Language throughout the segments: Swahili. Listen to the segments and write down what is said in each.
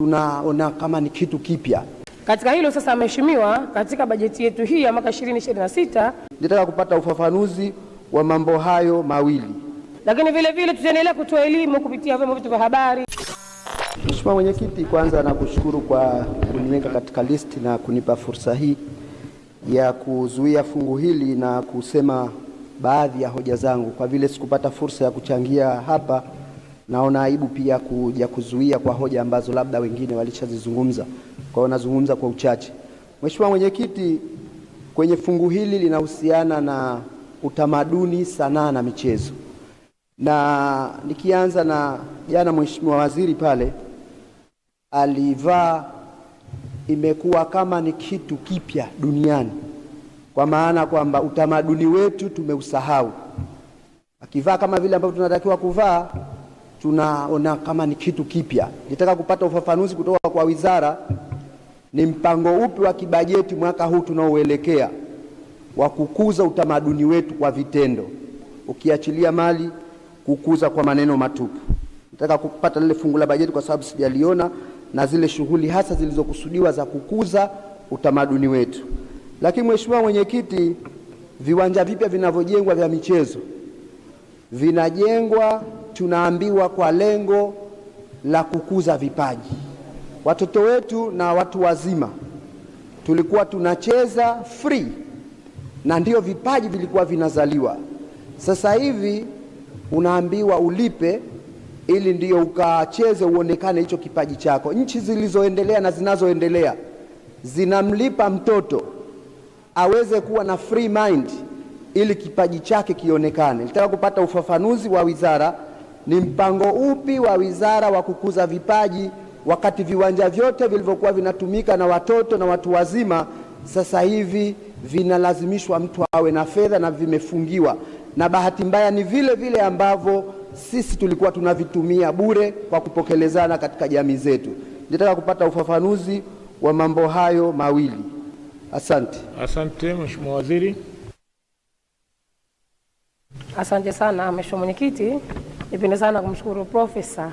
tunaona kama ni kitu kipya. Katika hilo sasa, mheshimiwa, katika bajeti yetu hii ya mwaka 2026 nitaka kupata ufafanuzi wa mambo hayo mawili. Lakini vile vile tutaendelea kutoa elimu kupitia vyombo vyetu vya habari. Mheshimiwa Mwenyekiti, kwanza nakushukuru kwa kuniweka katika listi na kunipa fursa hii ya kuzuia fungu hili na kusema baadhi ya hoja zangu. Kwa vile sikupata fursa ya kuchangia hapa, naona aibu pia kuja kuzuia kwa hoja ambazo labda wengine walishazizungumza. Kwa hiyo nazungumza kwa uchache. Mheshimiwa Mwenyekiti, kwenye fungu hili linahusiana na utamaduni, sanaa na michezo. Na nikianza na jana, Mheshimiwa Waziri pale alivaa, imekuwa kama ni kitu kipya duniani, kwa maana kwamba utamaduni wetu tumeusahau. Akivaa kama vile ambavyo tunatakiwa kuvaa, tunaona kama ni kitu kipya. Nitaka kupata ufafanuzi kutoka kwa wizara, ni mpango upi wa kibajeti mwaka huu tunaoelekea wa kukuza utamaduni wetu kwa vitendo, ukiachilia mali kukuza kwa maneno matupu. Nataka kupata lile fungu la bajeti kwa sababu sijaliona, na zile shughuli hasa zilizokusudiwa za kukuza utamaduni wetu. Lakini Mheshimiwa Mwenyekiti, viwanja vipya vinavyojengwa vya michezo vinajengwa, tunaambiwa, kwa lengo la kukuza vipaji. Watoto wetu na watu wazima tulikuwa tunacheza free na ndio vipaji vilikuwa vinazaliwa. Sasa hivi unaambiwa ulipe ili ndio ukacheze uonekane hicho kipaji chako. Nchi zilizoendelea na zinazoendelea zinamlipa mtoto aweze kuwa na free mind ili kipaji chake kionekane. Nitaka kupata ufafanuzi wa wizara, ni mpango upi wa wizara wa kukuza vipaji wakati viwanja vyote vilivyokuwa vinatumika na watoto na watu wazima sasa hivi vinalazimishwa mtu awe na fedha na vimefungiwa, na bahati mbaya ni vile vile ambavyo sisi tulikuwa tunavitumia bure kwa kupokelezana katika jamii zetu. Nitaka kupata ufafanuzi wa mambo hayo mawili. Asante. Asante Mheshimiwa Waziri. Asante sana Mheshimiwa Mwenyekiti. Nipende sana kumshukuru Profesa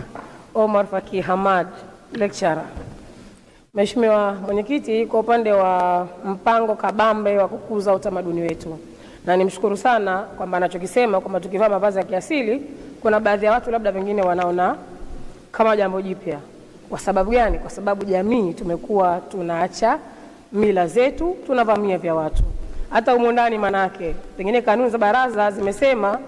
Omar Faki Hamad, lecturer. Mheshimiwa Mwenyekiti, kwa upande wa mpango kabambe wa kukuza utamaduni wetu, na nimshukuru sana kwamba anachokisema kwamba tukivaa mavazi ya kiasili, kuna baadhi ya watu labda wengine wanaona kama jambo jipya. Kwa sababu gani? Kwa sababu jamii tumekuwa tunaacha mila zetu, tunavamia vya watu. Hata humo ndani manake pengine kanuni za baraza zimesema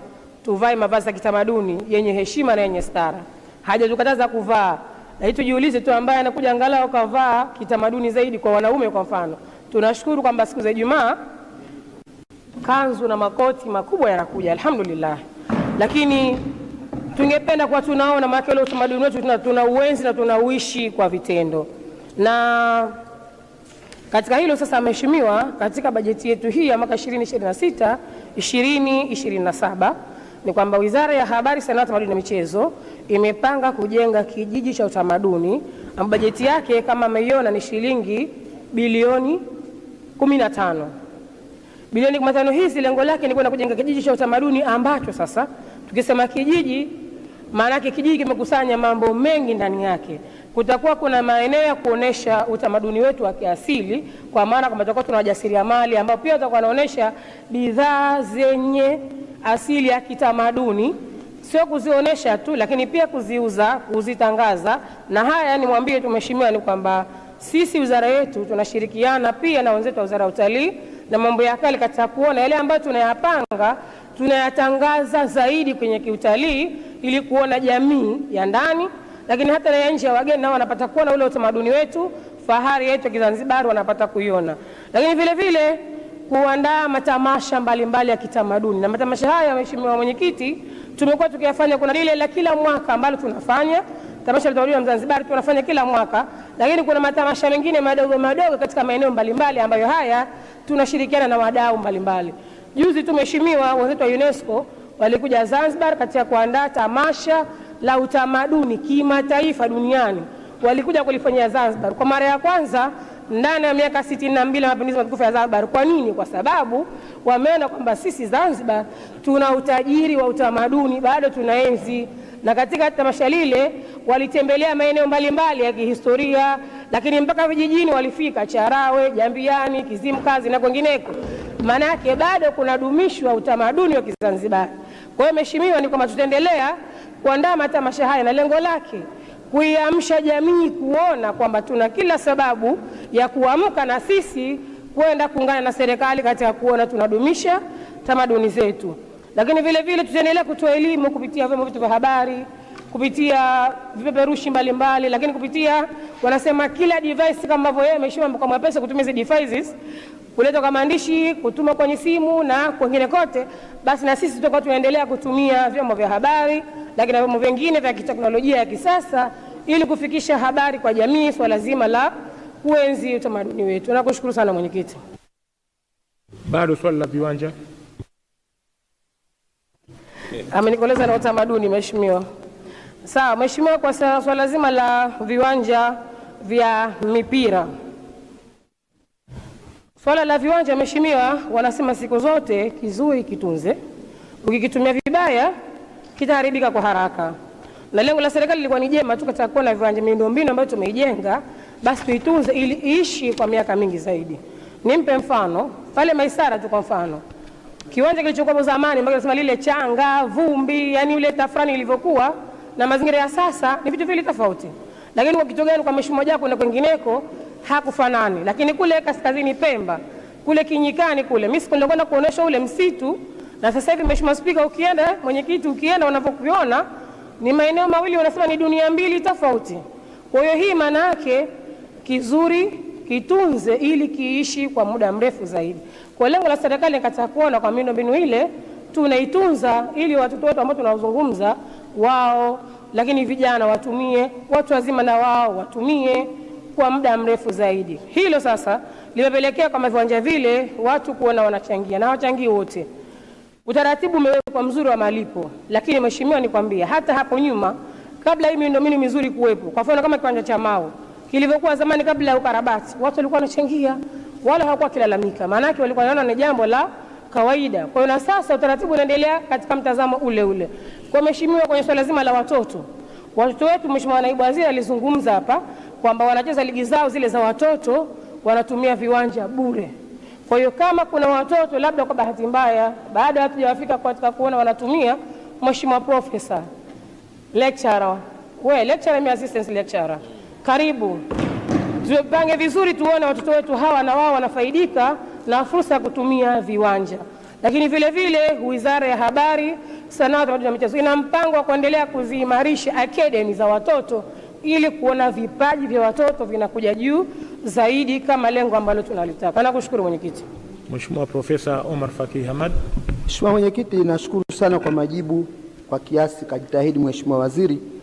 tuvae mavazi ya kitamaduni yenye heshima na yenye stara. Hajatukataza kuvaa. Na tujiulize tu, ambaye anakuja angalau kavaa kitamaduni zaidi kwa wanaume kwa mfano. Tunashukuru kwamba siku za Ijumaa kanzu na makoti makubwa yanakuja, alhamdulillah. Lakini tungependa kwa tunaona maana ile utamaduni wetu tunauenzi na tunauishi kwa vitendo. Na katika hilo sasa, mheshimiwa, katika bajeti yetu hii ya mwaka 2026 2027 ni kwamba Wizara ya Habari, Sanaa, Utamaduni na Michezo imepanga kujenga kijiji cha utamaduni, ambapo bajeti yake kama mmeiona ni shilingi bilioni 15. Bilioni 15 hizi lengo lake ni kwenda kujenga kijiji cha utamaduni ambacho sasa tukisema kijiji, maana yake kijiji kimekusanya mambo mengi ndani yake. Kutakuwa kuna maeneo ya kuonesha utamaduni wetu wa kiasili, kwa maana kwamba tutakuwa tuna wajasiriamali ambao pia watakuwa wanaonesha bidhaa zenye asili ya kitamaduni, sio kuzionesha tu lakini pia kuziuza, kuzitangaza. Na haya nimwambie tu mheshimiwa ni kwamba sisi wizara yetu tunashirikiana pia na wenzetu wa Wizara ya Utalii na mambo ya kale katika kuona yale ambayo tunayapanga tunayatangaza zaidi kwenye kiutalii, ili kuona jamii ya ndani lakini hata na ya nje ya wageni nao wanapata kuona ule utamaduni wetu, fahari yetu ya Kizanzibar wanapata kuiona. Lakini vile vile kuandaa matamasha mbalimbali ya kitamaduni, na matamasha haya mheshimiwa Mwenyekiti tumekuwa tukiyafanya. Kuna lile la kila mwaka ambalo tunafanya tamasha la utamaduni wa Zanzibar, tunafanya kila mwaka, lakini kuna matamasha mengine madogo madogo katika maeneo mbalimbali ambayo haya tunashirikiana na wadau mbalimbali. Juzi tu mheshimiwa, wenzetu wa UNESCO walikuja Zanzibar katika kuandaa tamasha la utamaduni kimataifa duniani. Walikuja kulifanyia Zanzibar kwa mara ya kwanza ndani ya miaka 62 ya mapinduzi matukufu ya Zanzibar. Kwa nini? Kwa sababu wameona kwamba sisi Zanzibar tuna utajiri wa utamaduni, bado tunaenzi na katika tamasha lile walitembelea maeneo mbalimbali ya kihistoria, lakini mpaka vijijini walifika Charawe, Jambiani, Kizimkazi na kwengineko. Maana yake bado kunadumishwa utamaduni wa Kizanzibari. Kwa hiyo mheshimiwa, ni kwamba tutaendelea kuandaa matamasha haya na lengo lake kuiamsha jamii kuona kwamba tuna kila sababu ya kuamka na sisi kwenda kuungana na serikali katika kuona tunadumisha tamaduni zetu. Lakini vile vile tutaendelea kutoa elimu kupitia vyombo vyetu vya habari, kupitia vipeperushi mbalimbali, lakini kupitia wanasema kila device, kama ambavyo yeye mheshimiwa kwa mwepesi kutumia hizo devices, kuleta kwa maandishi, kutuma kwenye simu na kwingine kote, basi na sisi tutakuwa tunaendelea kutumia vyombo vya habari, lakini na vyombo vingine vya kiteknolojia ya kisasa ili kufikisha habari kwa jamii, swala zima la kuenzi utamaduni wetu. Nakushukuru sana mwenyekiti. Bado swali la viwanja. Amenikoleza na utamaduni mheshimiwa. Sawa mheshimiwa, kwa swala zima la viwanja vya mipira. Swala la viwanja mheshimiwa, wanasema siku zote kizuri kitunze, ukikitumia vibaya kitaharibika kwa haraka. Na lengo la serikali lilikuwa ni jema tu katika kuona viwanja miundombinu ambayo tumeijenga basi tuitunze ili iishi kwa miaka mingi zaidi. Nimpe mfano, pale Maisara tu kwa mfano. Kiwanja kilichokuwa zamani mpaka nasema lile changa, vumbi, yani ule tafrani ilivyokuwa na mazingira ya sasa ni vitu vile tofauti. Lakini kwa kitu gani kwa mheshimiwa Japo na kwingineko hakufanani. Lakini kule kaskazini Pemba, kule Kinyikani kule, mimi nilikwenda kuonesha ule msitu, na sasa hivi mheshimiwa Spika, ukienda mwenyekiti, ukienda unapokuona ni maeneo mawili wanasema ni dunia mbili tofauti. Kwa hiyo hii maana yake kizuri kitunze ili kiishi kwa muda mrefu zaidi. Kwa lengo la serikali katika kuona kwa miundombinu ile tunaitunza ili watoto wetu ambao tunazungumza wao, lakini vijana watumie, watu wazima na wao watumie kwa muda mrefu zaidi. Hilo sasa limepelekea kama viwanja vile watu kuona wanachangia na wachangi wote. Utaratibu umewekwa mzuri wa malipo, lakini mheshimiwa nikwambia hata hapo nyuma kabla hii miundombinu mizuri kuwepo, kwa mfano kama kiwanja cha Mao kilivyokuwa zamani kabla ya ukarabati, watu walikuwa wanachangia wala hawakuwa kilalamika, maana yake walikuwa wanaona ni jambo la kawaida. Kwa hiyo na sasa utaratibu unaendelea katika mtazamo ule ule. Kwa mheshimiwa, kwenye swala zima la watoto wetu, mheshimiwa naibu waziri alizungumza hapa kwamba wanacheza ligi zao zile za watoto wanatumia viwanja bure. Kwa hiyo kama kuna watoto labda kwa bahati mbaya baada ya hatujafika katika kuona wanatumia, mheshimiwa profesa lecturer, lecturer mi assistant lecturer, karibu tupange vizuri tuone watoto wetu hawa na wao wanafaidika na fursa ya kutumia viwanja. Lakini vile vile Wizara ya Habari, Sanaa, Utamaduni na Michezo ina mpango wa kuendelea kuziimarisha academy za watoto ili kuona vipaji vya watoto vinakuja juu zaidi kama lengo ambalo tunalitaka. Nakushukuru mwenyekiti. Mheshimiwa Profesa Omar Fakih Hamad. Mheshimiwa mwenyekiti, nashukuru sana kwa majibu kwa kiasi kajitahidi mheshimiwa waziri.